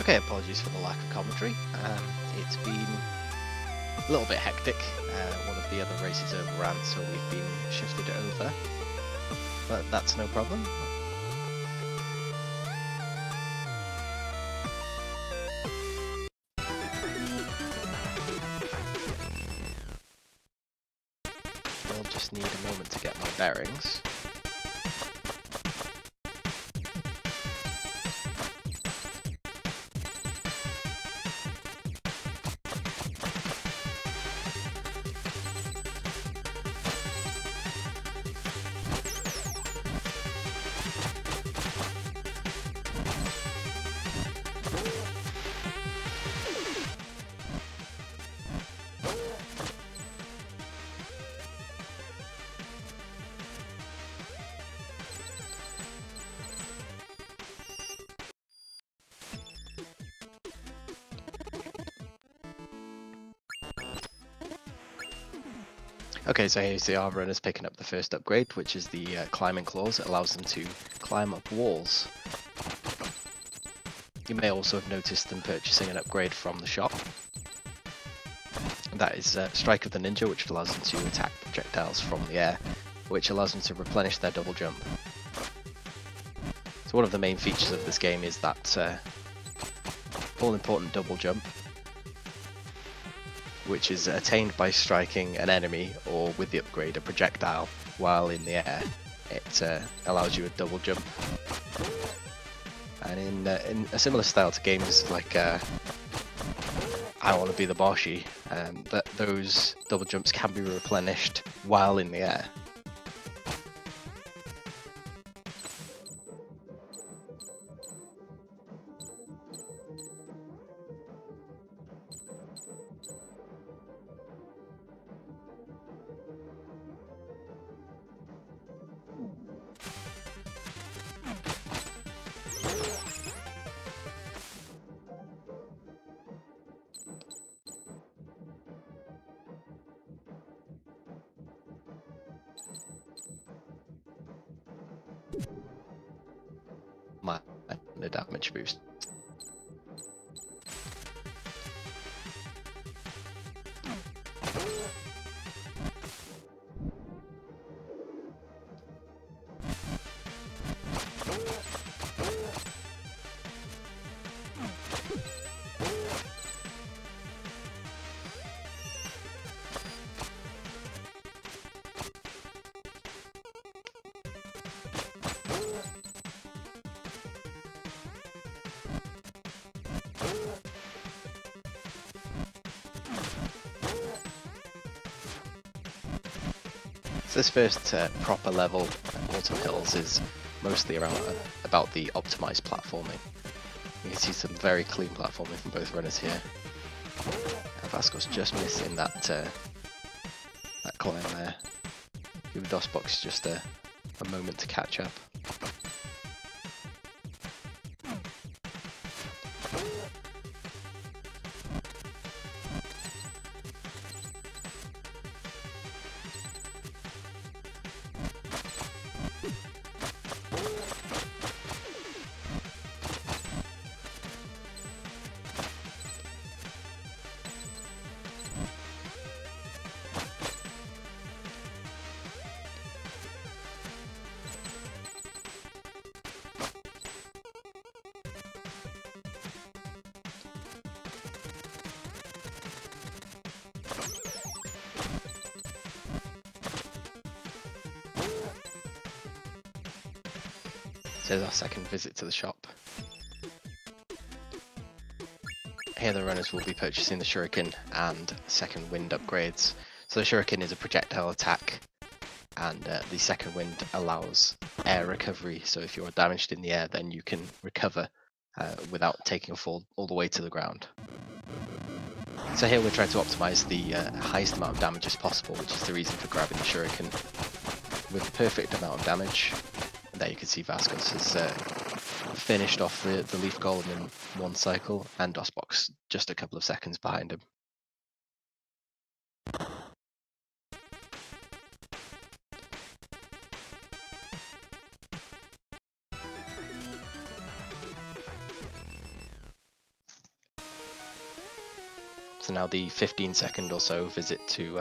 Okay, apologies for the lack of commentary. It's been a little bit hectic. One of the other races overran, so we've been shifted over. But that's no problem. I'll just need a moment to get my bearings. Okay, so here's the our runners picking up the first upgrade, which is the climbing claws. It allows them to climb up walls. You may also have noticed them purchasing an upgrade from the shop. That is Strike of the Ninja, which allows them to attack projectiles from the air, which allows them to replenish their double jump. So one of the main features of this game is that all-important double jump, which is attained by striking an enemy or, with the upgrade, a projectile while in the air. It allows you a double jump. And in a similar style to games like I Want to Be the Boshi, those double jumps can be replenished while in the air. The damage boost. So this first proper level at Autumn Hills is mostly around about the optimized platforming. You can see some very clean platforming from both runners here. Vascos just missing that that climb there. Give DOSBox just a moment to catch up. So there's our second visit to the shop. Here the runners will be purchasing the Shuriken and second wind upgrades. So the Shuriken is a projectile attack and the second wind allows air recovery, so if you're damaged in the air then you can recover without taking a fall all the way to the ground. So here we're trying to optimize the highest amount of damage as possible, which is the reason for grabbing the shuriken with the perfect amount of damage. And there you can see Vascos has finished off the leaf golem in one cycle, and DOSBox just a couple of seconds behind him. So now the 15-second or so visit to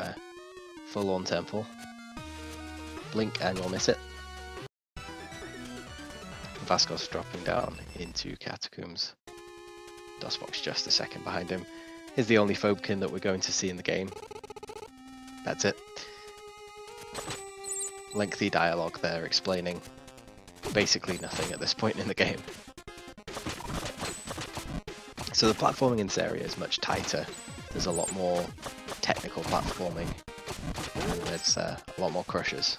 Forlorn Temple. Blink and you'll miss it. Vascos dropping down into Catacombs. DOSBox just a second behind him. Is the only Phobekin that we're going to see in the game. That's it. Lengthy dialogue there explaining basically nothing at this point in the game. So the platforming in this area is much tighter. There's a lot more technical platforming, and there's a lot more crushers.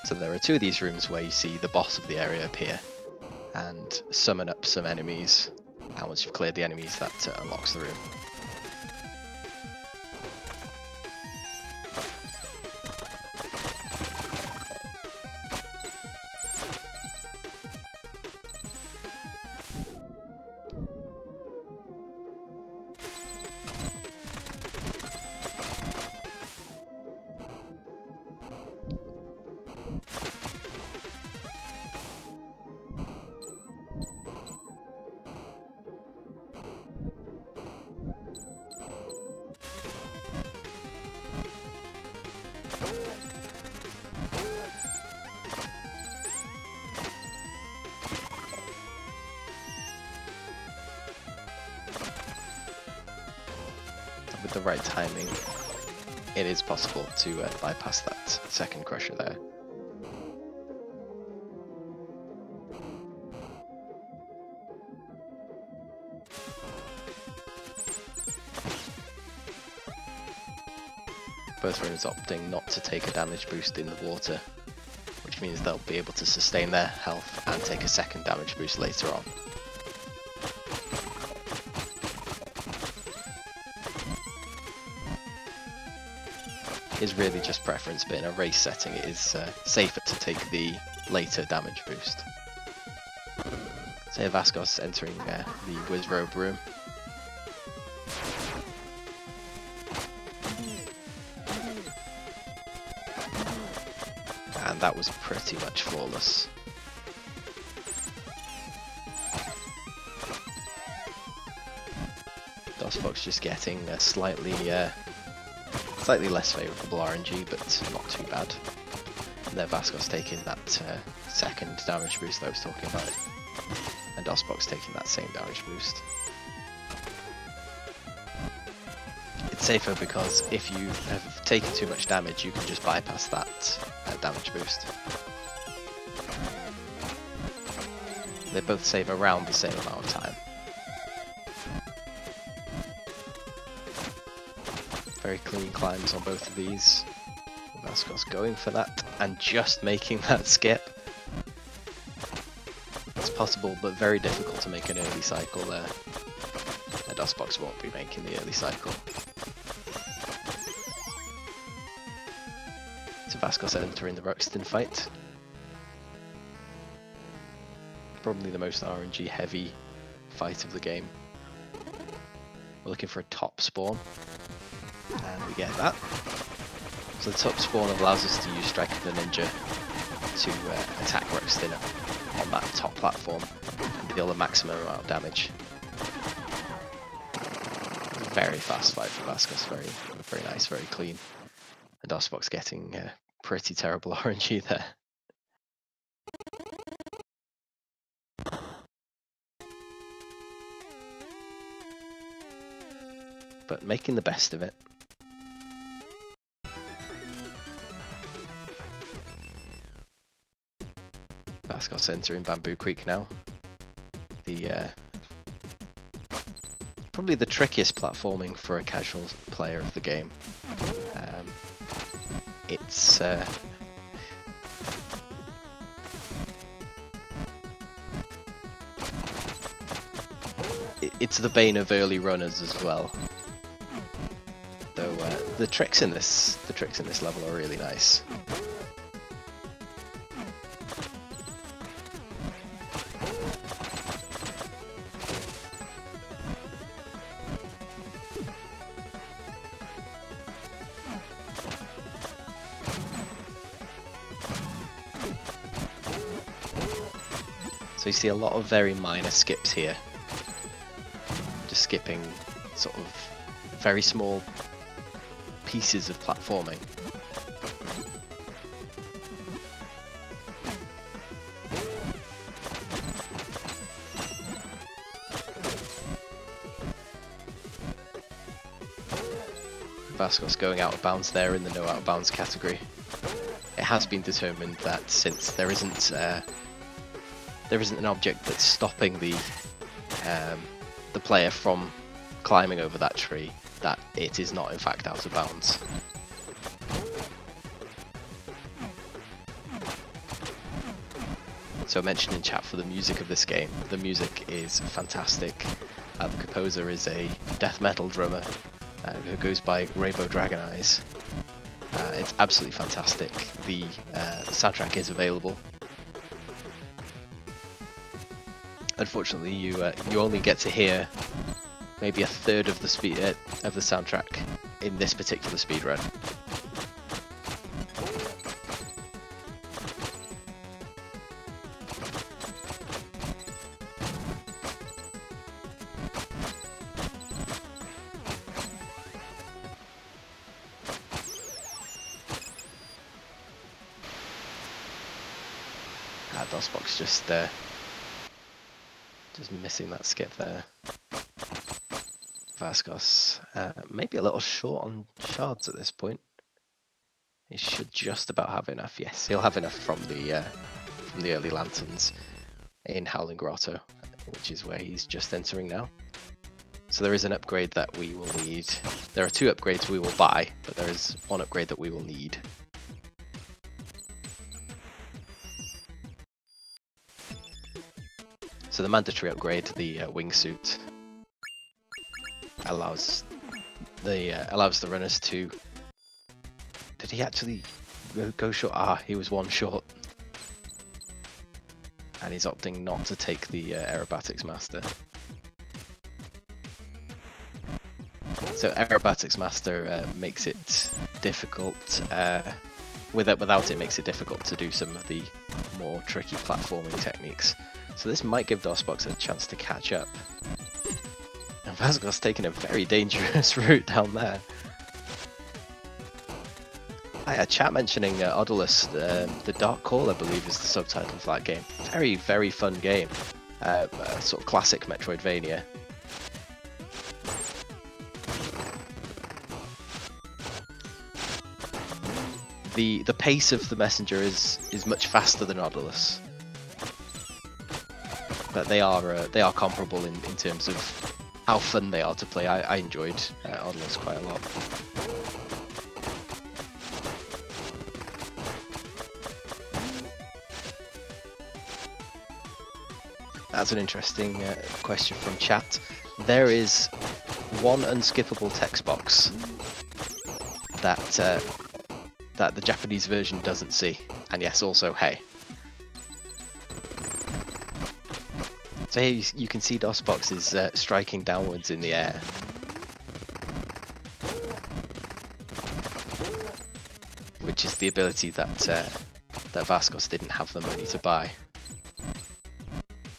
So there are two of these rooms where you see the boss of the area appear and summon up some enemies, and once you've cleared the enemies that unlocks the room. With the right timing, it is possible to bypass that second crusher there. Both runners opting not to take a damage boost in the water, which means they'll be able to sustain their health and take a second damage boost later on. Is really just preference, but in a race setting it is safer to take the later damage boost. So here Vascos entering the Wizrobe room. And that was pretty much flawless. DOSBox just getting a slightly less favourable RNG, but not too bad. And there Vascos taking that second damage boost that I was talking about, and DOSBox taking that same damage boost. It's safer because if you have taken too much damage, you can just bypass that damage boost. They both save around the same amount of time. Very clean climbs on both of these. Vascos going for that and just making that skip. It's possible, but very difficult to make an early cycle there. DOSBox won't be making the early cycle. So Vascos entering the Ruxton fight. Probably the most RNG heavy fight of the game. We're looking for a top spawn. And we get that. So the top spawn allows us to use Strike of the Ninja to attack Ruxton on that top platform and deal the maximum amount of damage. Very fast fight for Vascos, very nice, very clean. And DOSBox getting pretty terrible RNG there. But making the best of it. Vascos entering Bamboo Creek now. The probably the trickiest platforming for a casual player of the game. It's it's the bane of early runners as well. Though the tricks in this level are really nice. So you see a lot of very minor skips here. Just skipping sort of very small pieces of platforming. Vascos going out of bounds there in the no out of bounds category. It has been determined that since there isn't an object that's stopping the player from climbing over that tree, that it is not in fact out of bounds. So I mentioned in chat for the music of this game, the music is fantastic. The composer is a death metal drummer who goes by Rainbow Dragon Eyes. It's absolutely fantastic. The soundtrack is available. Unfortunately, you only get to hear maybe a third of the speed of the soundtrack in this particular speedrun. DOSBox just missing that skip there. Vascos maybe a little short on shards at this point. He should just about have enough. Yes, he'll have enough from the early lanterns in Howling Grotto, which is where he's just entering now. So there is an upgrade that we will need. There are two upgrades we will buy, but there is one upgrade that we will need. So the mandatory upgrade, the wingsuit, allows the runners to. Did he actually go short? Ah, he was one short, and he's opting not to take the Aerobatics Master. So Aerobatics Master makes it difficult. Without it, makes it difficult to do some of the more tricky platforming techniques. So this might give DOSBox a chance to catch up. And Vascos taking a very dangerous route down there. I had chat mentioning Odalus, the Dark Call, I believe is the subtitle of that game. Very, very fun game. Sort of classic Metroidvania. The pace of the messenger is much faster than Odalus. But they are comparable in terms of how fun they are to play. I enjoyed Odalus quite a lot. That's an interesting question from chat. There is one unskippable text box that the Japanese version doesn't see, and yes, also hey. So here you can see DOSBox is striking downwards in the air. Which is the ability that Vascos didn't have the money to buy.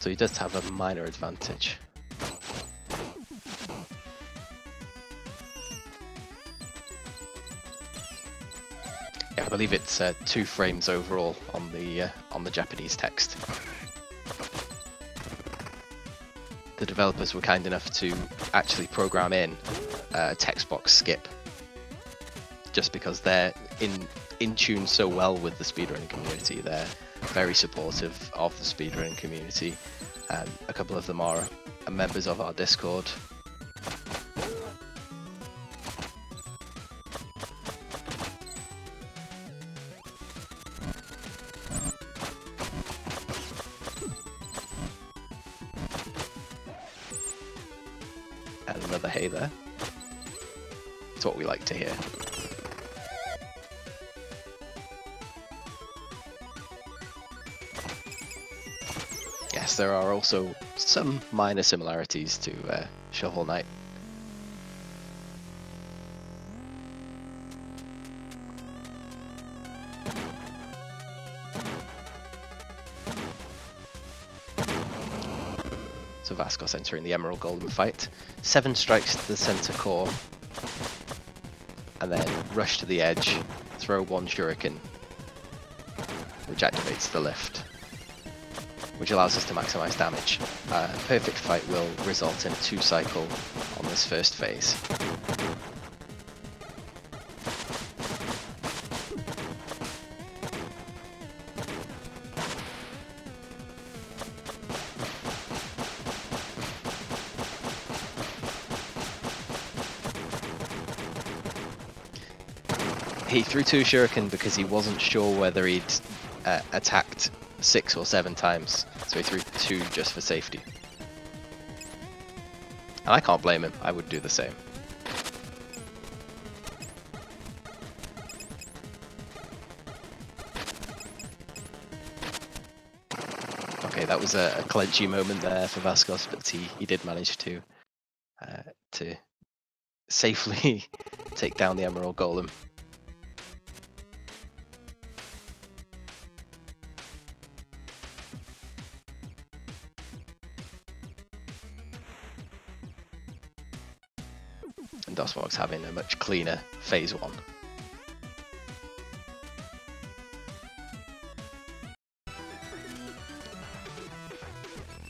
So he does have a minor advantage. Yeah, I believe it's 2 frames overall on the Japanese text. The developers were kind enough to actually program in a text box skip, just because they're in tune so well with the speedrunning community. They're very supportive of the speedrunning community. A couple of them are members of our Discord. And another hay there. It's what we like to hear. Yes, there are also some minor similarities to Shovel Knight. So Vascos entering the Emerald Golem fight. 7 strikes to the center core, and then rush to the edge, throw 1 shuriken, which activates the lift, which allows us to maximize damage. A perfect fight will result in a 2 cycle on this first phase. He threw 2 shuriken because he wasn't sure whether he'd attacked 6 or 7 times, so he threw 2 just for safety. And I can't blame him, I would do the same. Okay, that was a clenchy moment there for Vascos, but he did manage to safely take down the Emerald Golem. And DOSBox having a much cleaner phase 1.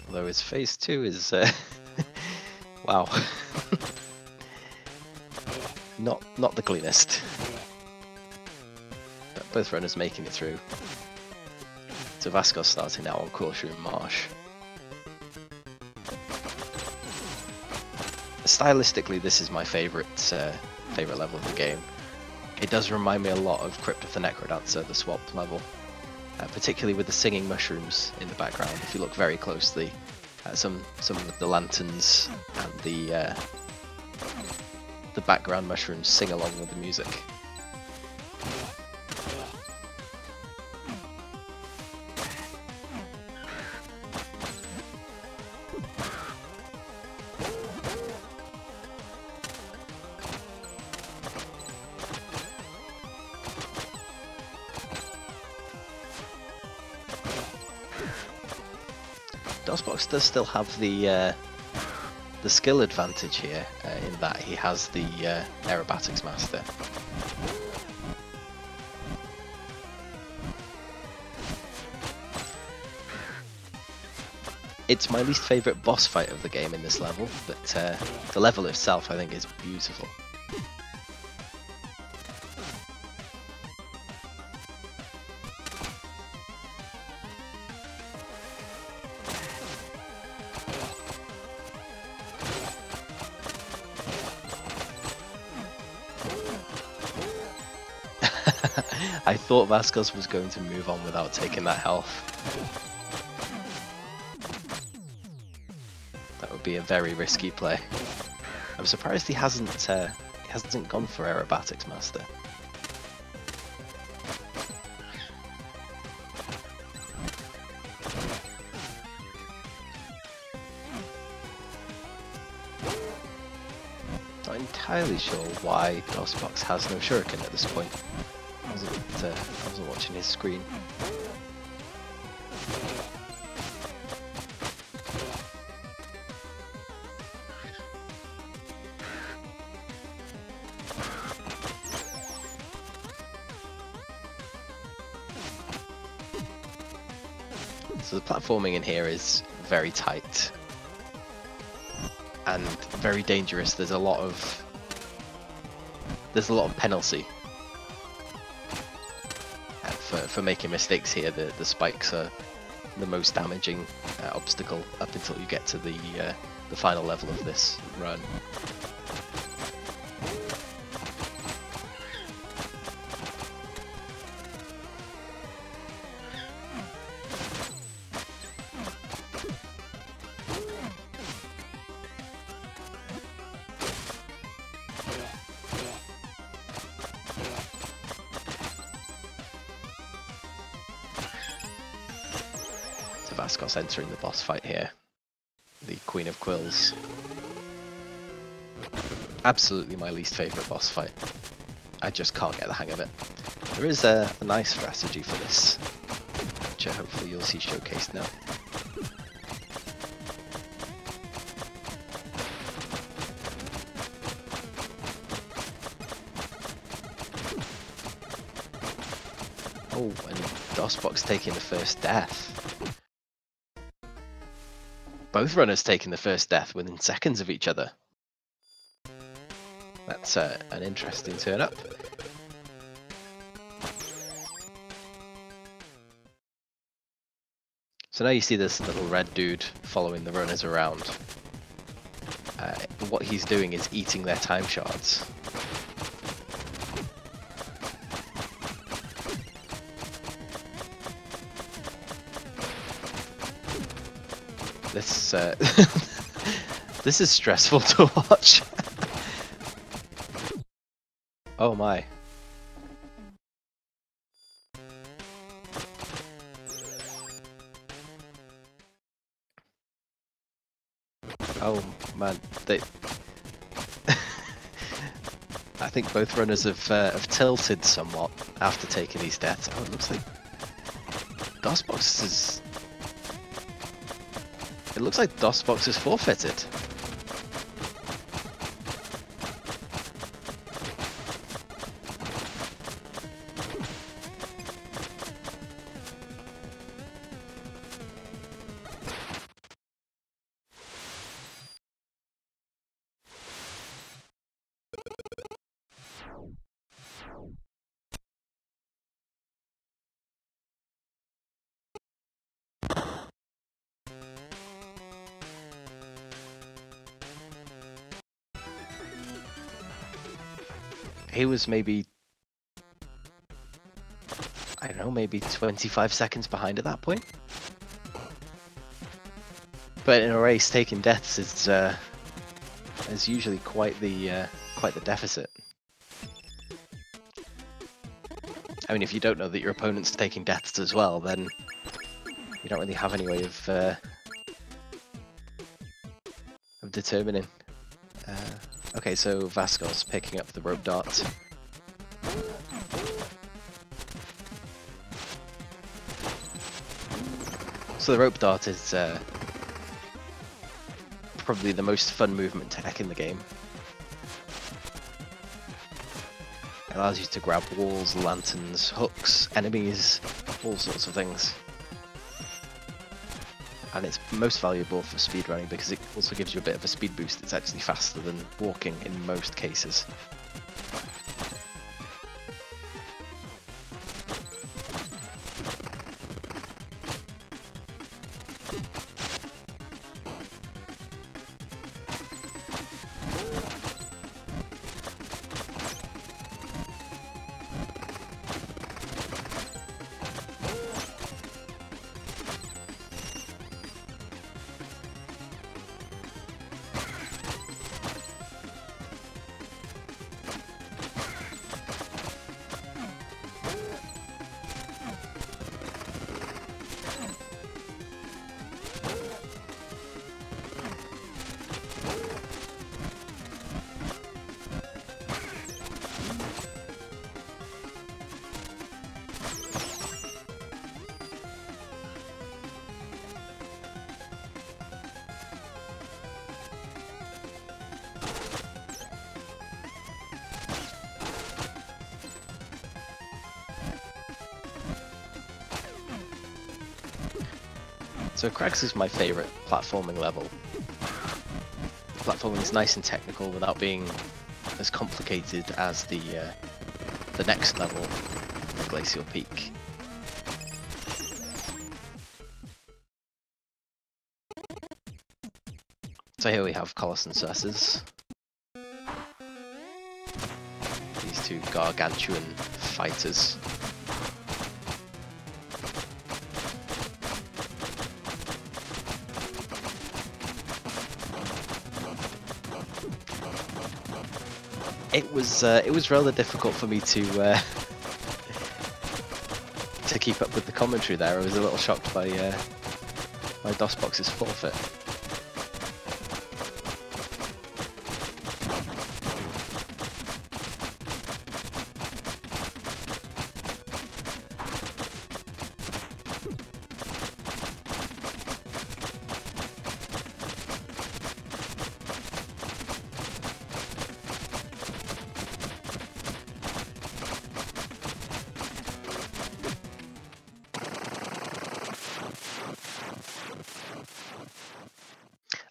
Although his phase 2 is wow. not the cleanest. But both runners making it through. So Vascos starting now on Courtroom Marsh. Stylistically, this is my favourite level of the game. It does remind me a lot of Crypt of the Necrodancer, the swapped level, particularly with the singing mushrooms in the background. If you look very closely, some of the lanterns and the background mushrooms sing along with the music. DOSBox does still have the skill advantage here, in that he has the Aerobatics Master. It's my least favourite boss fight of the game in this level, but the level itself I think is beautiful. I thought Vascos was going to move on without taking that health. That would be a very risky play. I'm surprised he hasn't gone for Aerobatics Master. Not entirely sure why DOSBox has no shuriken at this point. I wasn't watching his screen. So the platforming in here is very tight and very dangerous. There's a lot of penalty. for making mistakes here. The spikes are the most damaging obstacle up until you get to the final level of this run. Vascos entering the boss fight here. The Queen of Quills. Absolutely my least favourite boss fight. I just can't get the hang of it. There is a nice strategy for this, which hopefully you'll see showcased now. Oh, and DOSBox taking the first death. Both runners taking the first death within seconds of each other. That's an interesting turn up. So now you see this little red dude following the runners around. What he's doing is eating their time shards. This this is stressful to watch. Oh my. Oh man, they I think both runners have tilted somewhat after taking these deaths. Oh, it looks like DOSBox is... It looks like DOSBox is forfeited. He was maybe, I don't know, maybe 25 seconds behind at that point. But in a race, taking deaths is usually quite the deficit. I mean, if you don't know that your opponent's taking deaths as well, then you don't really have any way of determining. Okay, so Vascos picking up the rope dart. So the rope dart is probably the most fun movement tech in the game. It allows you to grab walls, lanterns, hooks, enemies, all sorts of things. And it's most valuable for speedrunning because it also gives you a bit of a speed boost. It's actually faster than walking in most cases. So Crags is my favourite platforming level. Platforming is nice and technical without being as complicated as the next level, the Glacial Peak. So here we have Colossus and Cessus. These two gargantuan fighters. It was rather difficult for me to keep up with the commentary there. I was a little shocked by DOSBox's forfeit.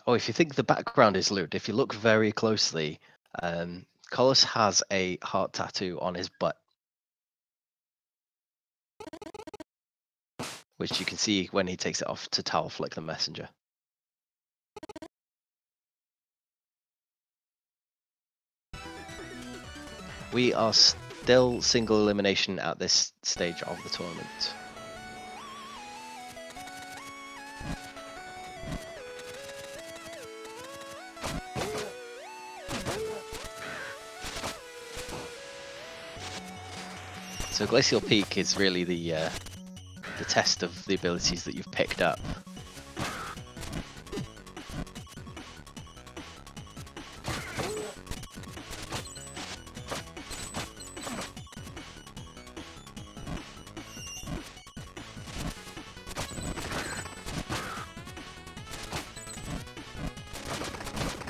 Oh, if you think the background is lewd, if you look very closely, Colossus has a heart tattoo on his butt, which you can see when he takes it off to towel flick the messenger. We are still single elimination at this stage of the tournament. So Glacial Peak is really the test of the abilities that you've picked up.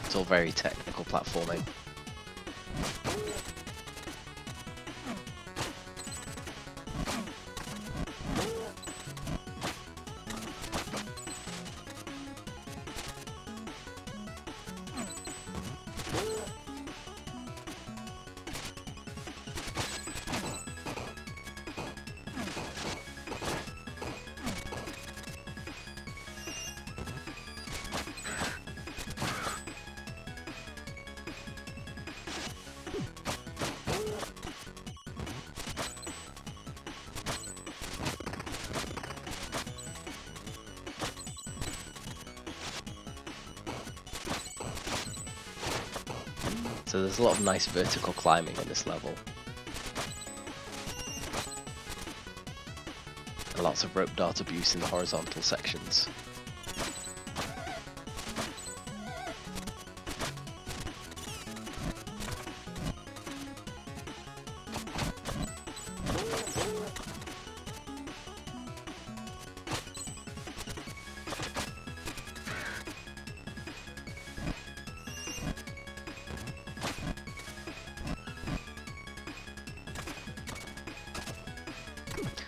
It's all very technical platforming. So there's a lot of nice vertical climbing in this level. And lots of rope dart abuse in the horizontal sections.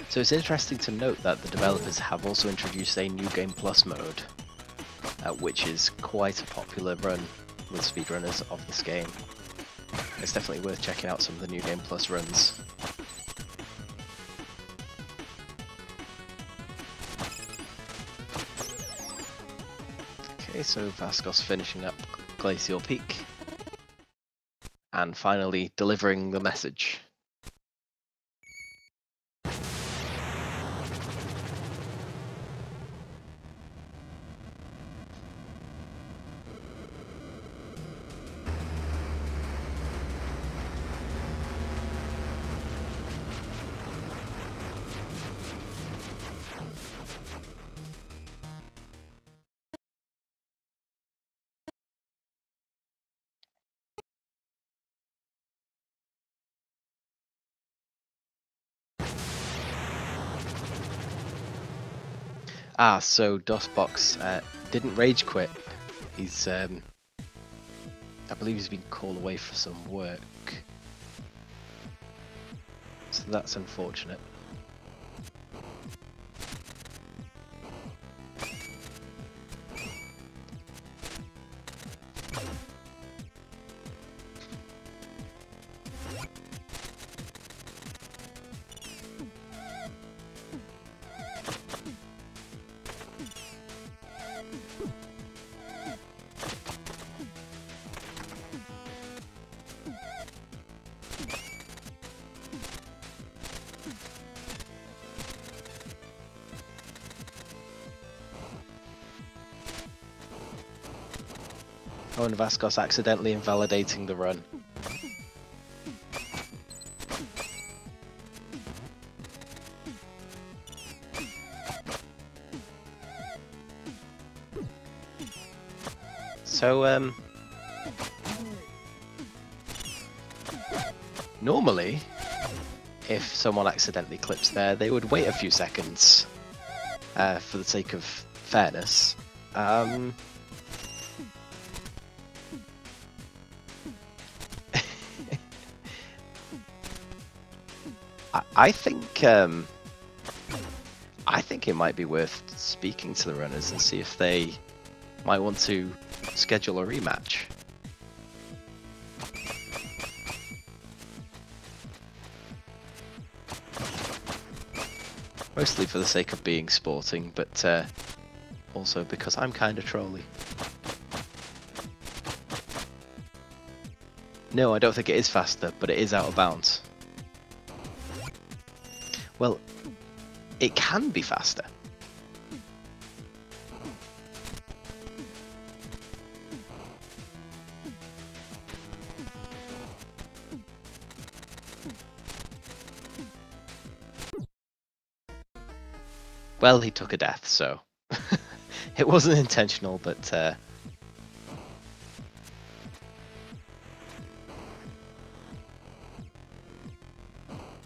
So it's interesting to note that the developers have also introduced a New Game Plus mode, which is quite a popular run with speedrunners of this game. It's definitely worth checking out some of the New Game Plus runs. Okay, so Vascos finishing up Glacial Peak, and finally delivering the message. Ah, so DOSBox didn't rage quit. He's, I believe he's been called away for some work. So that's unfortunate. Oh, and Vascos accidentally invalidating the run. So, normally, if someone accidentally clips there, they would wait a few seconds for the sake of fairness. I think it might be worth speaking to the runners and see if they might want to schedule a rematch. Mostly for the sake of being sporting, but also because I'm kind of trolly. No, I don't think it is faster, but it is out of bounds. Well, it can be faster. Well, he took a death, so it wasn't intentional, but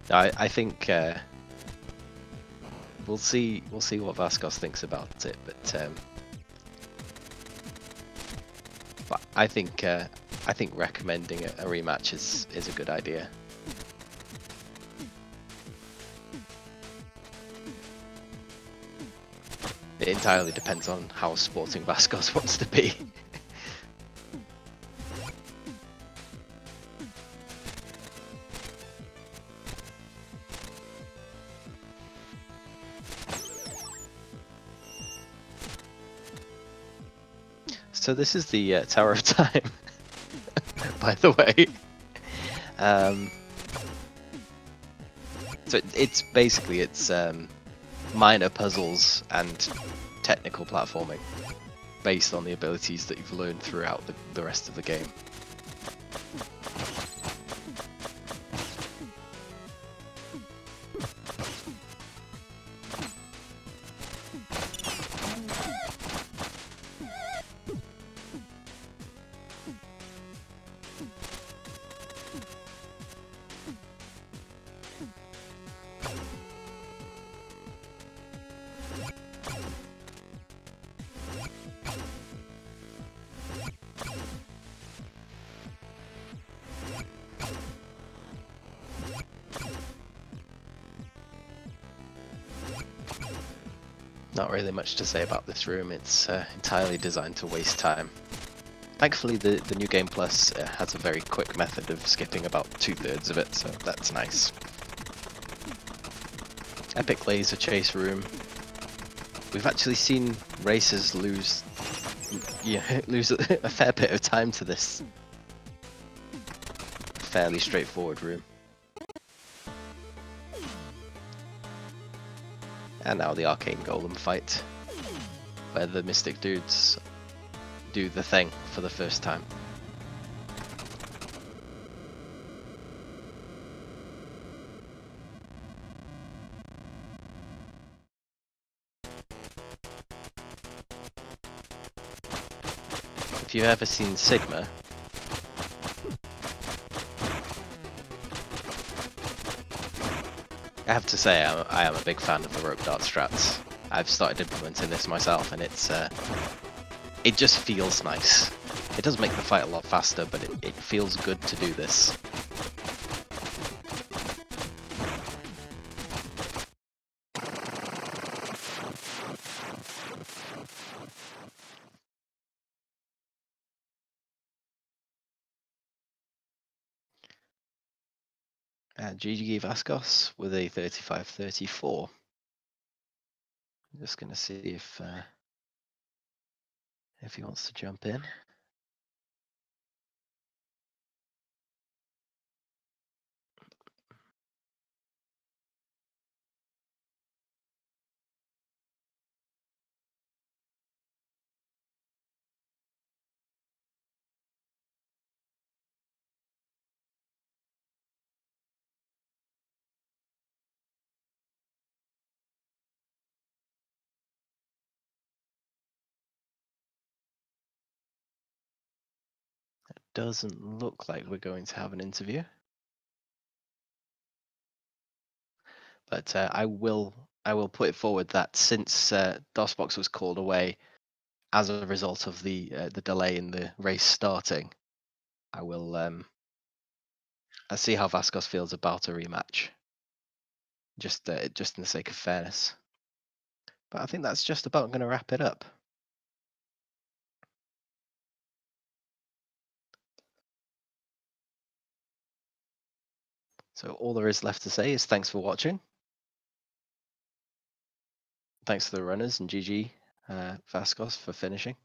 I think we'll see what Vascos thinks about it, but I think recommending a rematch is a good idea. It entirely depends on how sporting Vascos wants to be. So this is the Tower of Time, by the way. So it's basically minor puzzles and technical platforming based on the abilities that you've learned throughout the rest of the game. Not really much to say about this room. It's entirely designed to waste time. Thankfully, the New Game Plus has a very quick method of skipping about 2/3 of it, so that's nice. Epic laser chase room. We've actually seen racers lose a fair bit of time to this fairly straightforward room. And now the Arcane Golem fight, where the Mystic dudes do the thing for the first time. If you've ever seen Sigma, I have to say I am a big fan of the rope dart strats. I've started implementing this myself, and it just feels nice. It does make the fight a lot faster, but it feels good to do this. GG Vascos with a 35-34. I'm just going to see if he wants to jump in. doesn't look like we're going to have an interview. But I will put it forward that since DOSBox was called away as a result of the delay in the race starting, I will I see how Vascos feels about a rematch. Just in the sake of fairness. But I think that's just about going to wrap it up. So all there is left to say is thanks for watching. Thanks to the runners and GG Vascos for finishing.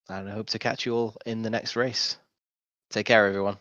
And I hope to catch you all in the next race. Take care, everyone.